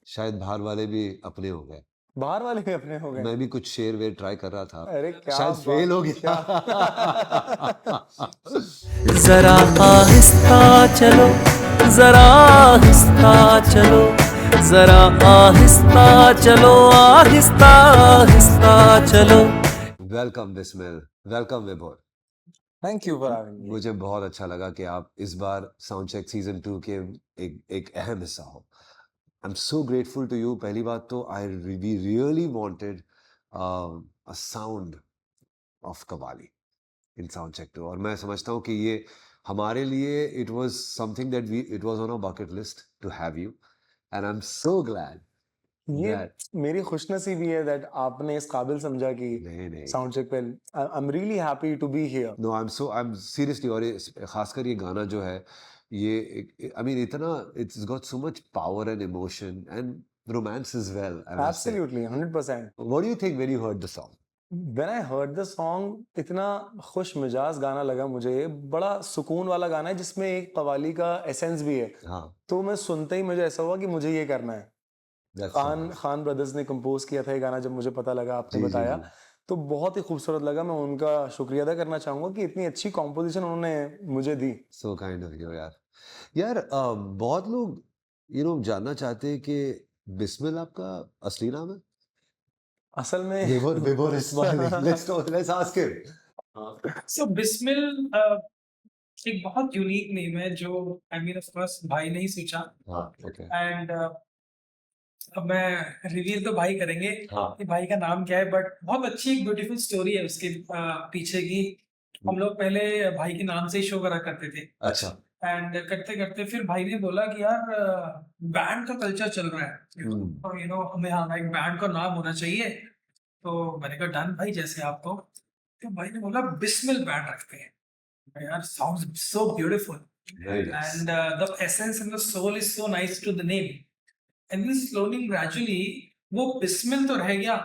शायद बाहर वाले भी अपने हो गए। बाहर वाले भी अपने हो गए। मैं भी कुछ शेर वेर ट्राई कर रहा था, अरे क्या शायद फेल हो बात, क्या गया। जरा आहिस्ता चलो, जरा आहिस्ता चलो, जरा आहिस्ता चलो, आहिस्ता आहिस्ता चलो। वेलकम बिस्मिल, वेलकम विभोर। Thank you for having me. मुझे बहुत अच्छा लगा कि आप इस बार साउंड चेक सीजन 2 के एक अहम हिस्सा हो। I am so grateful to you. पहली बात तो I we really wanted a sound of qawwali in sound check 2, और मैं समझता हूँ कि ये हमारे लिए it was something that we it was on a bucket list to have you, and I am so glad ये दैट। मेरी खुशनसीबी है दैट आपने इस काबिल समझा कि नहीं नहीं, साउंड चेक पे I am really happy to be here. No I am seriously, और खासकर ये गाना जो है, ये आई मीन इतना, it's got so much power and emotion and romance as well, I must say. Absolutely 100%। What do you think when you heard the song? When I heard the song, इतना खुश मिजाज गाना लगा मुझे। ये बड़ा सुकून वाला गाना है जिसमें एक कव्वाली का एसेंस भी है। हाँ, तो मैं सुनते ही मुझे ऐसा हुआ कि मुझे ये करना है। That's so Khan nice. Khan brothers ने कंपोज किया था ये गाना, जब मुझे पता लगा आपने जी जी बताया जी, तो बहुत ही खूबसूरत लगा। मैं उनका शुक्रिया अदा करना चाहूंगा कि इतनी अच्छी कॉम्पोजिशन उन्होंने मुझे दी। सो काइंड ऑफ यू यार। यार बहुत लोग जानना चाहते हैं कि बिस्मिल आपका असली नाम है? असल में Vibhor is smiling, let's ask him. So Bismil एक बहुत यूनिक नेम है जो आई मीन ऑफ कोर्स भाई ने ही सोचा। हाँ, ओके। एंड अब मैं रिवील तो भाई करेंगे हाँ, कि भाई का नाम क्या है, बट बहुत अच्छी एक ब्यूटीफुल स्टोरी है उसके पीछे की। हम लोग पहले भाई के नाम से ही शो करा करते थे, अच्छा। एंड करते करते फिर भाई ने बोला कि यार बैंड का कल्चर चल रहा है और हमें हमारा एक बैंड का नाम होना चाहिए। तो मैंने कहा डन भाई, जैसे आपको। तो भाई ने बोला बिस्मिल बैंड रखते हैं। यार sounds so beautiful, Very nice. and the essence and the soul is so nice to the name, and then slowly gradually वो बिस्मिल तो रह गया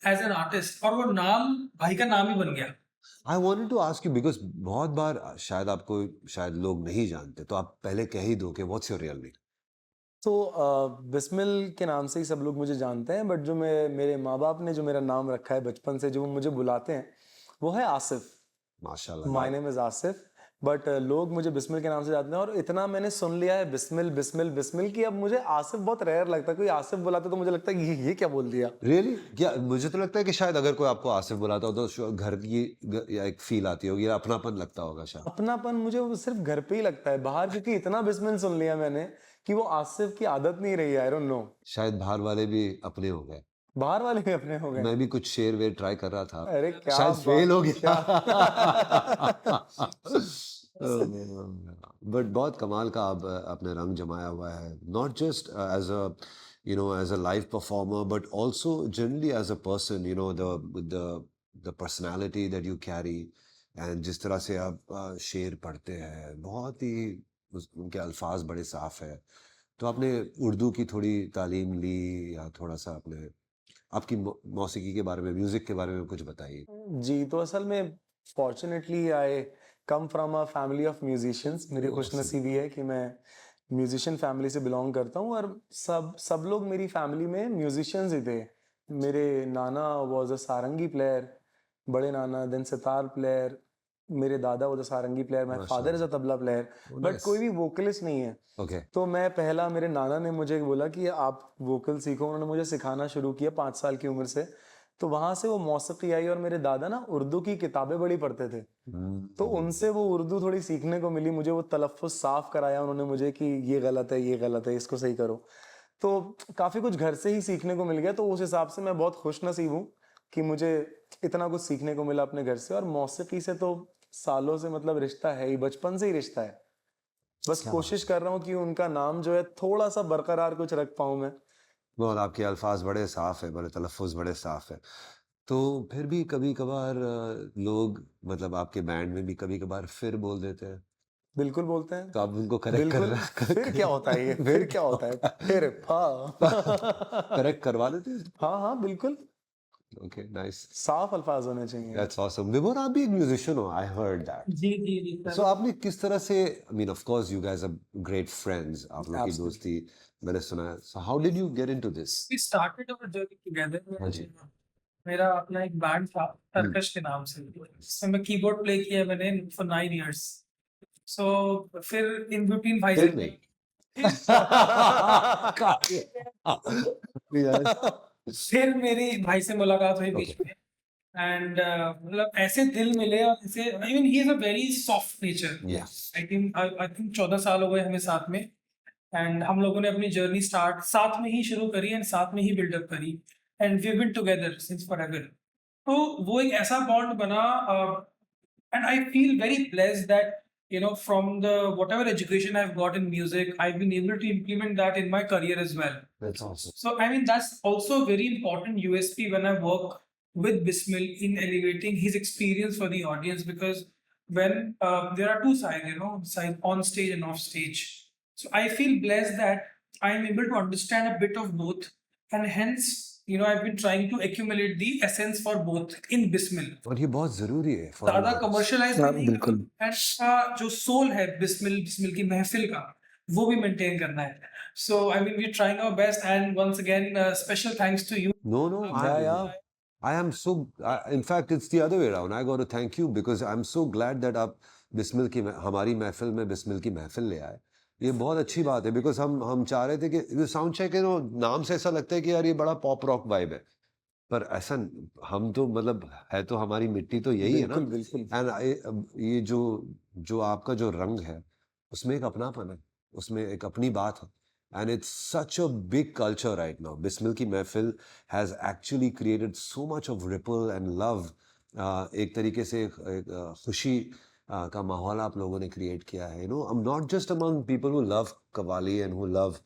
एज एन आर्टिस्ट, और वो नाम भाई का नाम ही बन गया। I wanted to ask you because बहुत बार शायद आपको, शायद लोग नहीं जानते, तो आप पहले कह ही दो कि व्हाट्स योर रियल नेम। तो बिस्मिल के नाम से ही सब लोग मुझे जानते हैं, बट जो मेरे माँ बाप ने जो मेरा नाम रखा है बचपन से, जो वो मुझे बुलाते हैं, वो है आसिफ। माशाल्लाह। My name is Asif, but लोग मुझे बिस्मिल के नाम से जानते हैं। और इतना मैंने सुन लिया है बिस्मिल बिस्मिल बिस्मिल कि अब मुझे आसिफ बहुत रेयर लगता है। कोई आसिफ बुलाता तो मुझे लगता है कि ये क्या बोल दिया। रियली? क्या, मुझे तो लगता है कि शायद अगर कोई आपको आसिफ बुलाता हो तो घर की या एक फील आती होगी, या अपनापन लगता होगा शायद। अपनापन मुझे वो सिर्फ घर पे ही लगता है, बाहर क्योंकि इतना बिस्मिल सुन लिया मैंने कि वो आसिफ की आदत नहीं रही है। आई डोंट नो, शायद बाहर वाले भी अपने हो गए। बाहर वाले भी अपने हो गए। मैं भी कुछ शेर वेर ट्राई कर रहा था, अरे क्या शायद फेल हो बात, क्या गया। बट बहुत कमाल का आप अपने रंग जमाया हुआ है, not just as a as a live performer, but also generally as a person, the personality that you carry, and जिस तरह से आप शेर पढ़ते हैं, बहुत ही उनके अल्फाज बड़े साफ है। तो आपने उर्दू की थोड़ी तालीम ली, या थोड़ा सा आपने आपकी मौसीकी के बारे में, म्यूजिक के बारे में कुछ बताइए। जी, तो असल में fortunately I come from a family of musicians. मेरी Awesome. खुशनसीबी है कि मैं म्यूजिशियन फैमिली से बिलोंग करता हूँ, और सब सब लोग मेरी फैमिली में म्यूजिशियंस ही थे। मेरे नाना वाज अ सारंगी प्लेयर, बड़े नाना देन सितार प्लेयर, मेरे दादा was a sarangi player, my father is a tabla player, Oh, but nice. कोई भी वोकलिस्ट नहीं है। Okay. तो मैं पहला, मेरे नाना ने मुझे बोला कि आप वोकल सीखो, उन्होंने मुझे सिखाना शुरू किया 5 साल की उम्र से। तो वहां से वो मौसीकी आई, और मेरे दादा ना उर्दू की किताबें बड़ी पढ़ते थे, तो उनसे वो उर्दू थोड़ी सीखने को मिली मुझे। वो तलफ़्फ़ुज़ साफ कराया उन्होंने मुझे कि ये गलत है, ये गलत है, इसको सही करो। तो काफ़ी कुछ घर से ही सीखने को मिल गया। तो उस हिसाब से मैं बहुत खुशनसीब हूँ कि मुझे इतना कुछ सीखने को मिला अपने घर से। और मौसीकी से तो सालों से मतलब रिश्ता है ही, बचपन से ही रिश्ता है। बस क्या कोशिश कर रहा हूँ कि उनका नाम जो है थोड़ा सा बरकरार कुछ रख पाऊँ मैं। बहुत, आपके अल्फाज बड़े साफ है, बड़े तलफ़्फ़ुज़ बड़े साफ है। तो फिर भी कभी कभार लोग, मतलब आपके बैंड में भी कभी कभार फिर बोल देते हैं, बिल्कुल बोलते हैं। तो आप उनको करेक्ट बिल्कुल, फिर क्या होता है ये? फिर क्या होता है? फिर करेक्ट करवा देते हैं? हाँ, हाँ, बिल्कुल। Okay, nice. साफ अल्फाज होने चाहिए। That's awesome. विभोर, आप भी एक म्यूजिशियन हो, आई हर्ड दैट। जी जी जी सो आपने किस तरह से, I mean of course you guys are great friends, आप लोग की Absolutely. दोस्ती मैंने सुना है. So how did you get into this? We started our journey together. हाँ जी. मेरा अपना एक बैंड था टर्कश के नाम से, जिसमें मैं कीबोर्ड प्ले किया मैंने for 9 years. So फिर in between भाई फिर से नहीं. फिर मेरी भाई से मुलाकात हुई बीच Okay. में, एंड मतलब ऐसे दिल मिले और ऐसे, I mean he is a very soft nature. Yeah. I think 14 साल हो गए हमें साथ में, एंड हम लोगों ने अपनी जर्नी स्टार्ट साथ में ही शुरू करी एंड साथ में ही बिल्डअप करी, and we have been together since forever. तो वो एक ऐसा बॉन्ड बना, and I feel very blessed that from the whatever education I've got in music, I've been able to implement that in my career as well. That's awesome. So I mean that's also a very important USP when I work with Bismil in elevating his experience for the audience, because when there are two sides, side on stage and off stage. So I feel blessed that I am able to understand a bit of both, and hence I've been trying to accumulate the essence for both in Bismil. और ये बहुत जरूरी है for ज्यादा artists. Commercialise हाँ, नहीं बिल्कुल. करना, and का जो सोल है बिस्मिल की महफिल का, वो भी मेंटेन करना है. So I mean we're trying our best, and once again special thanks to you. No, Yeah. I am so. In fact, it's the other way around. I got to thank you because I'm so glad that आप बिस्मिल की हमारी महफिल में बिस्मिल की महफिल ले आए. ये बहुत अच्छी बात है because हम चाह रहे थे कि साउंड चेक नाम से ऐसा लगता है कि यार ये बड़ा पॉप रॉक वाइब है, पर ऐसा हम तो मतलब है तो हमारी मिट्टी तो यही है ना. बिल्कुल बिल्कुल. एंड ये जो आपका जो रंग है उसमें एक अपनापन है, उसमें एक अपनी बात है. And it's such a big culture right now. Bismil Ki Mehfil has actually created so much of ripple and love. एक तरीके से एक खुशी का माहौल आप लोगों ने create किया है. I'm not just among people who love Qawwali and who love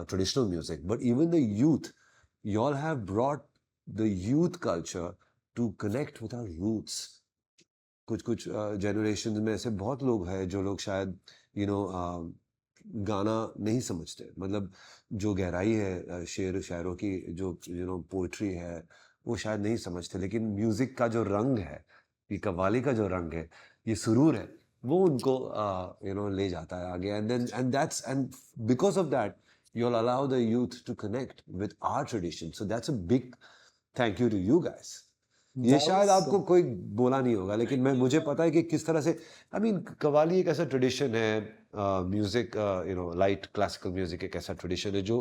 traditional music, but even the youth. You all have brought the youth culture to connect with our roots. कुछ generations में ऐसे बहुत लोग हैं जो लोग शायद गाना नहीं समझते, मतलब जो गहराई है शेर शायरों की, जो पोइट्री है वो शायद नहीं समझते, लेकिन म्यूजिक का जो रंग है, ये कव्वाली का जो रंग है, ये सुरूर है, वो उनको ले जाता है आगे. And because of that you will allow the youth to connect with our tradition. So that's a big thank you to you guys. ये शायद आपको कोई बोला नहीं होगा, लेकिन मुझे पता है कि किस तरह से कव्वाली एक ऐसा ट्रेडिशन है, म्यूजिक लाइट क्लासिकल म्यूजिक एक ऐसा ट्रेडिशन है जो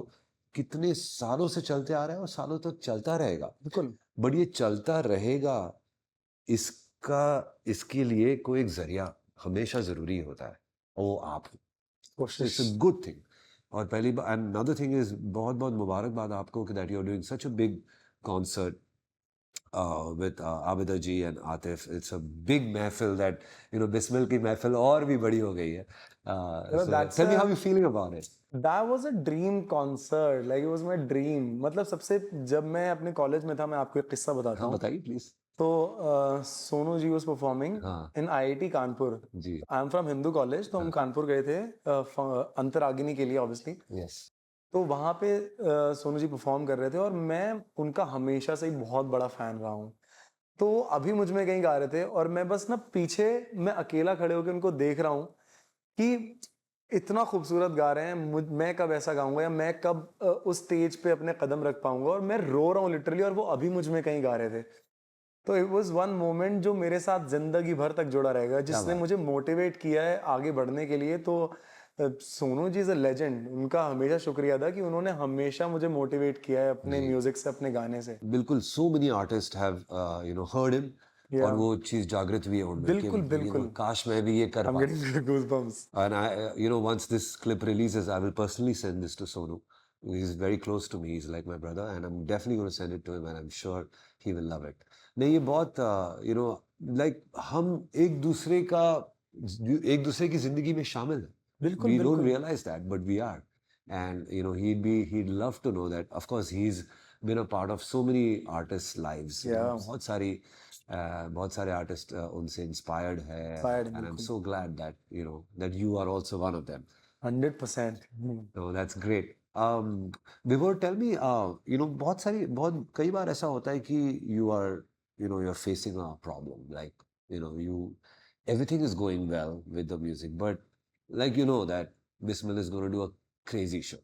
कितने सालों से चलते आ रहा है और सालों तक चलता रहेगा. बिल्कुल. बट ये चलता रहेगा, इसके लिए कोई एक जरिया हमेशा जरूरी होता है, वो आप. It's a good thing. और पहली बार, एंड अनदर थिंग इज बहुत बहुत मुबारकबाद आपको कि that you are doing such a big concert with Abida ji and Atif. It's a big महफिल that बिस्मिल की महफिल और भी बड़ी हो गई है. So tell me how you feeling about it. That was a dream concert. Like it was my dream. मतलब सबसे जब मैं अपने कॉलेज में था, मैं आपको एक किस्सा बताता हाँ हूँ. बताइए प्लीज. तो सोनू जी was performing हाँ in IIT कानपुर. जी. I am from Hindu college, तो हम कानपुर गए थे अंतरागिनी के लिए ऑब्वियसली. Yes. तो वहाँ पे सोनू जी परफॉर्म कर रहे थे और मैं उनका हमेशा से ही बहुत बड़ा फैन रहा हूँ. तो अभी मुझ में कहीं गा रहे थे और मैं बस ना पीछे मैं अकेला खड़े होकर उनको देख रहा हूँ कि इतना खूबसूरत गा रहे हैं, मैं कब ऐसा गाऊंगा या मैं कब उस स्टेज पे अपने कदम रख पाऊंगा, और मैं रो रहा हूँ लिटरली, और वो अभी मुझ में कहीं गा रहे थे. तो इट वाज वन मोमेंट जो मेरे साथ जिंदगी भर तक जुड़ा रहेगा, जिसने मुझे मोटिवेट किया है आगे बढ़ने के लिए. तो सोनू जी इज अ लेजेंड. उनका हमेशा शुक्रिया था कि उन्होंने हमेशा मुझे मोटिवेट किया है अपने म्यूजिक से, अपने गाने से. बिल्कुल. so many artists have heard him. और वो चीज जागृत हुई है उनमें. बिल्कुल, बिल्कुल. काश मैं भी ये कर I'm पाता. getting goosebumps. And I once this clip releases, I will personally send this to Sonu. He's very close to me. He's like my brother, and I'm definitely going to send it to him, and I'm sure he will love it. नहीं, ये बहुत like हम एक दूसरे की जिंदगी में शामिल हैं. बिल्कुल, We बिल्कुल. don't realize that, but we are. And he'd love to know that. Of course, he's been a part of so many artists' lives. Yeah. बहुत सारे artists उनसे inspired है. Inspired, And I'm बिल्कुल. so glad that that you are also one of them. 100%. So that's great. Vibhor, tell me, बहुत कई बार ऐसा होता है कि you're facing a problem, like everything is going well with the music, but like that Bismil is going to do a crazy show.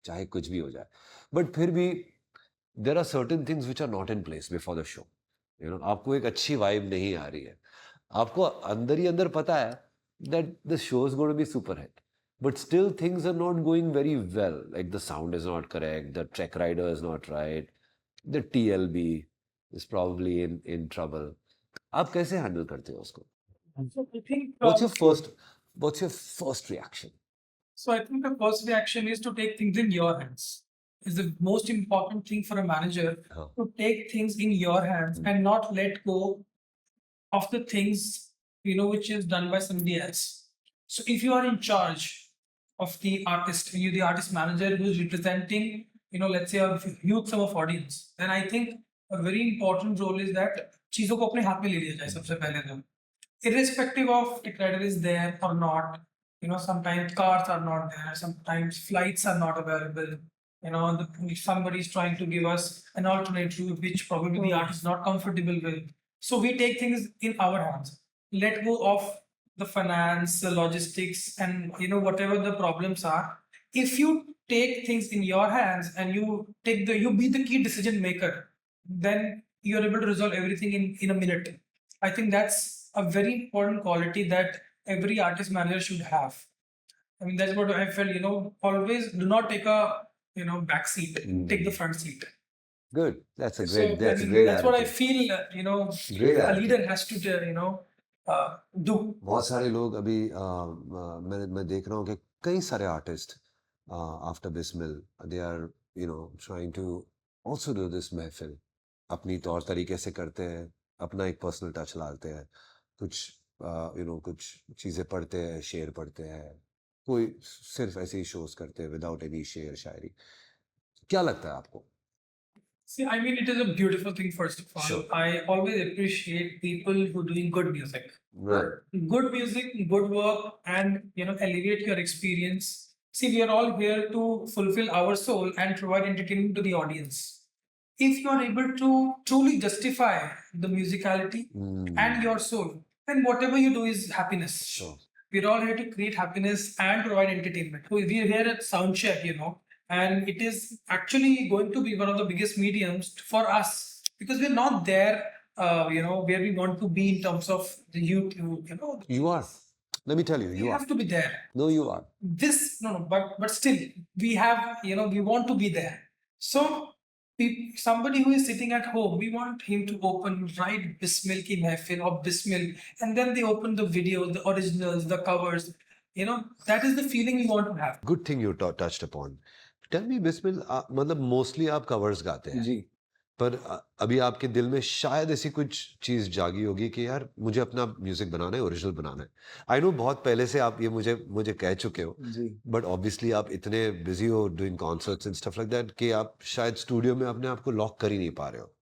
चाहे कुछ भी हो जाए, बट फिर भी there are certain things which are not in place before the show, आपको एक अच्छी वाइब नहीं आ रही है, आपको अंदर ही अंदर पता है that the show is going to be super hit, but still things are not going very well, like the sound is not correct, the track rider is not right, the TLB is probably in trouble. आप कैसे handle करते हो उसको? So I think What's your first reaction? So I think the first reaction is to take things in your hands. Is the most important thing for a manager हाँ. to take things in your hands and not let go of the things which is done by somebody else. So if you are in charge of the artist, you're the artist manager who's representing, let's say a huge sum of audience, then I think a very important role is that चीजों को अपने हाथ में ले लिया जाए सबसे पहले तो, irrespective of if rider is there or not. Sometimes cars are not there, sometimes flights are not available. If somebody is trying to give us an alternate route which probably the artist is not comfortable with. So we take things in our hands, let go of the finance, the logistics, and whatever the problems are. If you take things in your hands and you be the key decision maker, then you're able to resolve everything in a minute. I think that's a very important quality that every artist manager should have. I mean, that's what I felt. Always do not take a back seat, take the front seat. Good. That's a So great. That's I a mean, great. that's what I attitude. feel. Great A attitude. leader has to, do. बहुत सारे लोग अभी मैं देख रहा हूँ कि कई सारे artist after Bismil they are trying to also do this mehfil, अपनी तौर तरीके से करते हैं, अपना एक पर्सनल टच डालते हैं, कुछ कुछ चीज़ें पढ़ते हैं, शेर पढ़ते हैं, कोई सिर्फ ऐसे ही शोज करते हैं विदाउट एनी शेर शायरी। क्या लगता है आपको? See, I mean, it is a beautiful thing, first of all. Sure. I always appreciate people who are doing good music. Right. Good music, good work, and elevate your experience. See, we are all here to fulfill our soul and provide entertainment to the audience. If you are able to truly justify the musicality and your soul, then whatever you do is happiness. Sure. We're all here to create happiness and provide entertainment. So we're here at Soundcheck, and it is actually going to be one of the biggest mediums for us, because we're not there, where we want to be in terms of the YouTube, You are. Let me tell you, we you are. have to be there. No, you are. But still, we have, we want to be there. So somebody who is sitting at home, we want him to open, write Bismil ki mehfil or Bismil, and then they open the video, the originals, the covers. That is the feeling we want to have. Good thing you touched upon. Tell me, Bismil, मतलब mostly आप covers गाते हैं जी। पर अभी आपके दिल में शायद ऐसी कुछ चीज जागी होगी कि यार मुझे अपना म्यूजिक बनाना है, ओरिजिनल बनाना है। आई नो बहुत पहले से आप ये मुझे कह चुके हो, जी। बट ऑब्वियसली आप इतने बिजी हो doing concerts and stuff like that कि आप शायद स्टूडियो में अपने आप को लॉक कर ही नहीं पा रहे हो।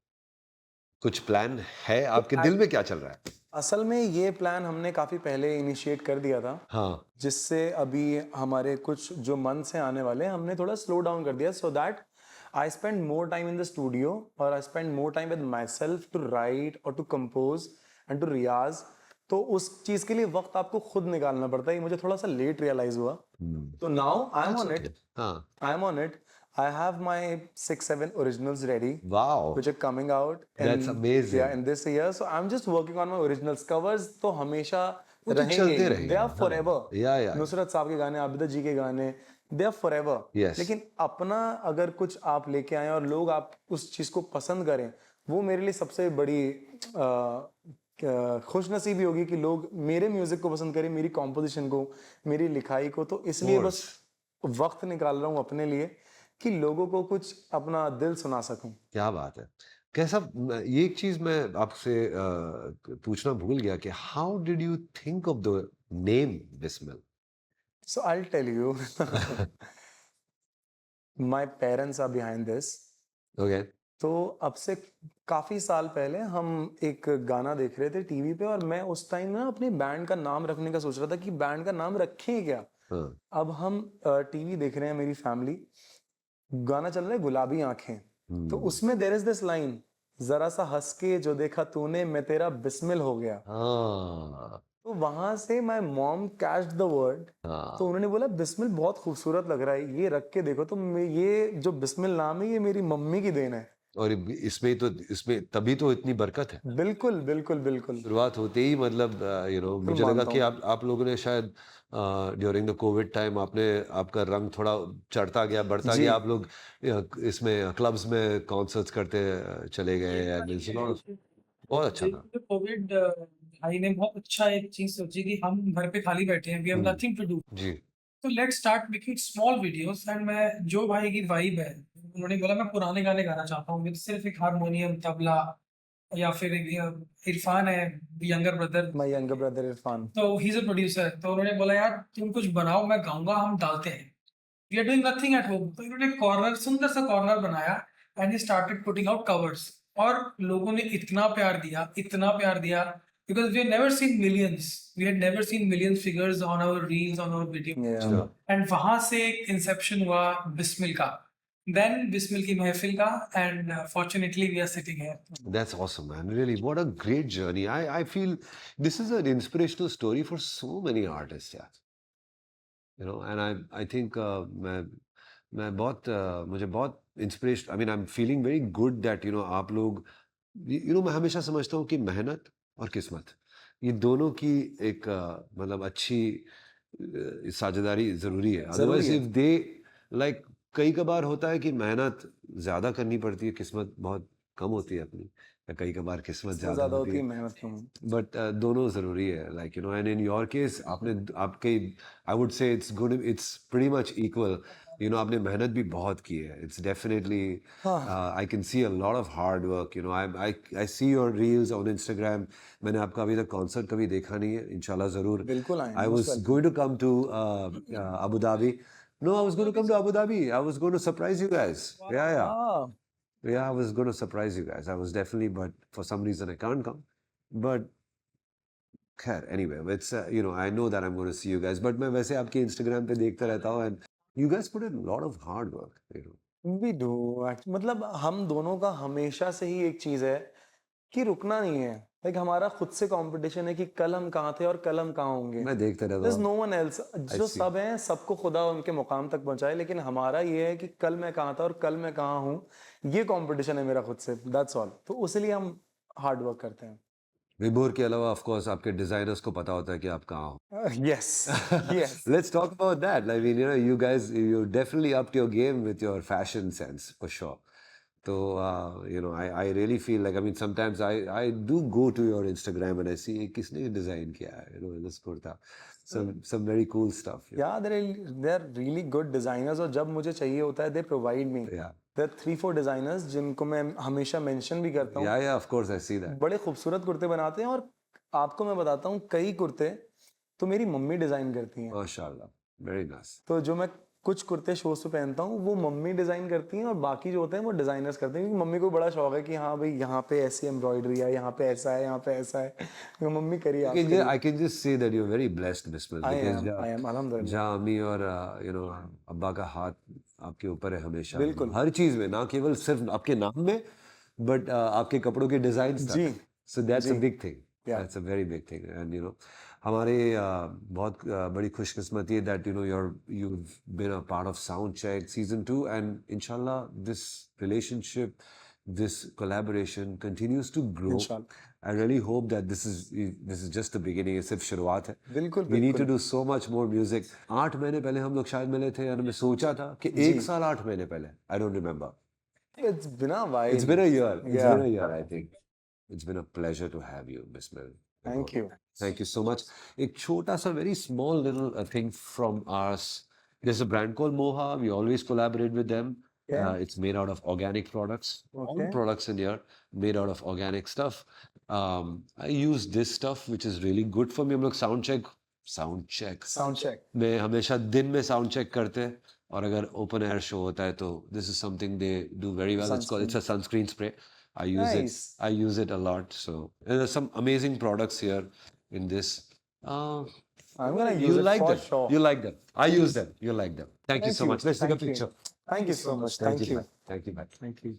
कुछ प्लान है आपके दिल में? क्या चल रहा है? असल में ये प्लान हमने काफ़ी पहले इनिशिएट कर दिया था, हाँ, जिससे अभी हमारे कुछ जो मंथ्स हैं आने वाले, हमने थोड़ा स्लो डाउन कर दिया, so that I spend more time in the studio और I spend more time with my self to write और to compose and to riyaz. तो उस चीज़ के लिए वक्त आपको खुद निकालना पड़ता है, ये मुझे थोड़ा सा लेट रियलाइज हुआ। तो now I am on it, हाँ, I am on it. I have my 6-7 originals ready, wow, which are coming out That's amazing. in this year. So I'm just working on my originals. Covers तो हमेशा वो तो चलते रहेंगे, They are हाँ, forever. yeah. Nusrat साहब के गाने, आबिदा जी के गाने, they are forever. Yes. लेकिन अपना अगर कुछ आप लेके आए और लोग आप उस चीज को पसंद करें, वो मेरे लिए सबसे बड़ी खुशनसीबी होगी कि लोग मेरे म्यूजिक को पसंद करें, मेरी कॉम्पोजिशन को, मेरी लिखाई को। तो इसलिए बस वक्त निकाल रहा हूँ अपने लिए कि लोगों को कुछ अपना दिल सुना सकूं। क्या बात है। कैसा, ये एक चीज मैं आपसे पूछना भूल गया कि how did you think of the name Bismil? So I'll tell you. My parents are behind this. Okay, तो अब से काफी साल पहले हम एक गाना देख रहे थे टीवी पे, और मैं उस टाइम ना अपने बैंड का नाम रखने का सोच रहा था कि बैंड का नाम रखें क्या। अब हम टीवी देख रहे हैं, मेरी फैमिली, गाना चल रहा है गुलाबी आंखें, तो उसमें देयर इज दिस लाइन, जरा सा हंस के जो देखा तूने मैं तेरा बिस्मिल हो गया। तो वहां से my mom catched the word, हाँ तो उन्होंने बोला बिस्मिल बहुत खूबसूरत लग रहा है, ये रख के देखो। तो ये जो बिस्मिल नाम है ये मेरी मम्मी की देन है। और इसमें तभी तो इतनी बरकत है। बिल्कुल बिल्कुल बिल्कुल। शुरुआत होते ही मतलब मुझे लगा मानता कि हूँ। आप लोगों ने शायद ड्यूरिंग द कोविड टाइम आपका रंग थोड़ा चढ़ता गया, बढ़ता जी गया, आप लोग इसमें क्लब्स में कॉन्सर्ट्स करते चले गए एंड बहुत अच्छा था। कोविड भाई ने बहुत अच्छा एक चीज सोची कि हम घर पे खाली बैठे हैं, we have nothing to do, जी तो let's start making small videos. And मैं जो भाई की वाइब है, उन्होंने बोला मैं पुराने गाने गाना चाहता हूँ, विद सिर्फ एक हारमोनियम तबला, या फिर एक इरफान है younger brother, my younger brother Irfan. तो ही इज अ प्रोड्यूसर, तो उन्होंने बोला यार तुम कुछ बनाओ, मैं गाऊंगा, हम डालते हैं, we are doing nothing at home. तो इन्होंने कॉर्नर, सुंदर सा कॉर्नर बनाया and he started putting out covers, और लोगों ने इतना प्यार दिया, इतना प्यार दिया, because we had never seen millions, we had never seen million figures on our reels, on our video, Sure. and वहां से एक इंसेप्शन हुआ बिस्मिल का, देन बिस्मिल की महफिल का, and fortunately we are sitting here. That's awesome, man. Really, what a great journey. I feel this is an inspirational story for so many artists, yeah. And I think मैं बहुत मुझे बहुत inspiration, I mean I am feeling very good that आप लोग, मैं हमेशा समझता हूँ कि मेहनत और किस्मत, ये दोनों की एक मतलब अच्छी साझेदारी ज़रूरी है। जरूरी अदरवाइज है। इफ दे लाइक, कई कबार होता है कि मेहनत ज़्यादा करनी पड़ती है, किस्मत बहुत कम होती है अपनी, या कई कबार किस्मत इसमें ज़्यादा ज्यादा होती होती है, है मेहनत कम। बट दोनों ज़रूरी है, like and in your case आपने आपके, I would say it's good, it's pretty much equal. आपने मेहनत भी बहुत की है, इट्स डेफिनेटली, हाँ I can see a lot of hard work, I see your reels on Instagram. मैंने आपका अभी तक कॉन्सर्ट कभी देखा नहीं है, इंशाल्लाह ज़रूर। बिल्कुल आए, I most was welcome। going to come to Abu Dhabi. No, I was going to come to Abu Dhabi. I was going to surprise you guys. Yeah, yeah. हाँ Yeah, I was going to surprise you guys. I was definitely, but for some reason I can't come. But khair, anyway, it's I know that I'm going to see you guys. But मैं वैसे आपके Instagram पे देखता रहता हूँ, and you guys put in a lot of hard work. We do. मतलब हम दोनों का हमेशा से ही एक चीज है कि रुकना नहीं है। लाइक हमारा खुद से कंपटीशन है कि कल हम कहाँ थे और कल हम कहाँ होंगे। मैं देखता रहता There's हूँ। no one else। जो see. सब हैं सबको खुदा उनके मुकाम तक पहुंचाए, लेकिन हमारा ये है कि कल मैं कहाँ था और कल मैं कहाँ हूँ, ये कंपटीशन है मेरा खुद से, दैट्स ऑल। तो उसलिए हम हार्ड वर्क करते हैं। विभोर के अलावा ऑफ कोर्स आपके डिजाइनर्स को पता होता है कि आप कहाँ हो। Yes yes. Let's talk about that. I mean, you guys, you're definitely upped your game with your fashion sense for sure. So, I really feel like, I mean, sometimes I do go to your Instagram and I see किसने design किया है, this kurta, some very cool stuff. या they're really good designers, और जब मुझे चाहिए होता है they provide me। Yeah. There are 3-4 designers जिनको मैं हमेशा मेंशन भी करता हूँ। Yeah, of course I see that. बड़े खूबसूरत कुर्ते बनाते हैं, और आपको मैं बताता हूँ कई कुर्ते तो मेरी मम्मी डिजाइन करती हैं। MashaAllah, very nice. तो जो मैं कुछ कुर्ते शोज पे पहनता हूँ वो मम्मी डिजाइन करती हैं, और बाकी जो होते हैं वो डिजाइनर्स करते हैं, क्योंकि मम्मी को बड़ा शौक है कि हाँ भाई यहाँ पे ऐसी एम्ब्रॉयडरी है, यहाँ पे ऐसा है, यहाँ पे ऐसा है। तो मम्मी करिए आप। I can just say that you're very blessed, Bismil, I because am अल्हम्दुलिल्लाह। जहाँ अम्मी और अब्बा का हाथ आपके ऊपर है हमेशा, बिल्कुल। हर चीज में, ना केवल सिर्फ आपके नाम में, बट आपके कपड़ों के डिजाइन जी सो दैट्स अ जी। Big thing, Yeah. That's a very big thing. And हमारे बहुत बड़ी खुशकिस्मती है that you've been a part of Soundcheck season 2, and inshallah this relationship, this collaboration continues to grow. इंशाल्लाह। I really hope that this is just the beginning, ये सिर्फ शुरुआत है। बिल्कुल We need to बिल्कुल। do so much more music. 8 महीने पहले हम लोग शायद मिले थे, और मैं सोचा था कि 1 साल 8 महीने पहले, I don't remember. It's been a while। It's been a year. It's Yeah. been a year, I think. It's been a pleasure to have you, Bismil. Thank you। Thank you so much. एक छोटा सा very small little thing from us. There's a brand called Moha. We always collaborate with them. Yeah. It's made out of organic products. All Okay। products in here made out of organic stuff. I use this stuff, which is really good for me. हम लोग sound check sound check. में हमेशा दिन में sound check करते हैं, और अगर ओपन एयर शो होता है तो this is something they do very well. It's a sunscreen spray. I Nice। use it a lot. So there's some amazing products here in this. I'm gonna You use it like for them. sure। You like them. I use them. You like them. Thank you Thank so you। much. Let's take a Thank you। picture. Thank you so much। Thank you। Thank you, man. Thank you।